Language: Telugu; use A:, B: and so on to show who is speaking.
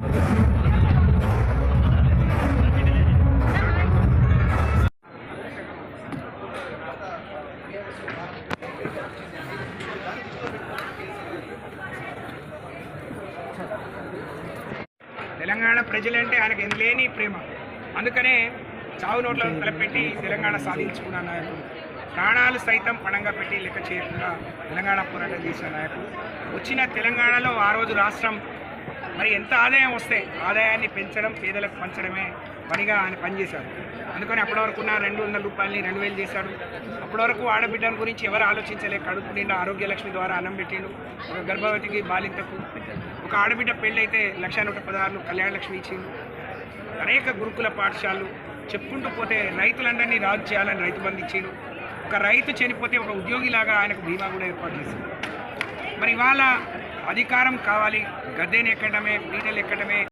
A: తెలంగాణ ప్రజలంటే ఆయనకు లేని ప్రేమ. అందుకనే చావు నోట్లను తలపెట్టి తెలంగాణ సాధించుకున్న నాయకుడు, ప్రాణాలు సైతం పణంగా పెట్టి లెక్క చేయకుండా తెలంగాణ పోరాటం చేసిన నాయకుడు. వచ్చిన తెలంగాణలో ఆ రోజు రాష్ట్రం మరి ఎంత ఆదాయం వస్తే ఆదాయాన్ని పెంచడం, పేదలకు పంచడమే పనిగా ఆయన పనిచేశారు. అందుకని అప్పటి వరకు ఉన్న 200 రూపాయలని 2000 చేశాడు. అప్పటి వరకు ఆడబిడ్డల గురించి ఎవరు ఆలోచించలేక కడుపు నిండా ఆరోగ్య లక్ష్మి ద్వారా అన్నం పెట్టిండు. ఒక గర్భవతికి, బాలింతకు, ఒక ఆడబిడ్డ పెళ్ళైతే 1,116 కళ్యాణ లక్ష్మి ఇచ్చిండు. అనేక గురుకుల పాఠశాలలు చెప్పుకుంటూ పోతే రైతులందరినీ రాజు చేయాలని రైతు బంధు ఇచ్చిండు. ఒక రైతు చనిపోతే ఒక ఉద్యోగిలాగా ఆయనకు బీమా కూడా ఏర్పాటు చేసింది. మరి ఇవాళ అధికారం కావాలి, గద్దెని ఎక్కడమే, పీటలు ఎక్కడమే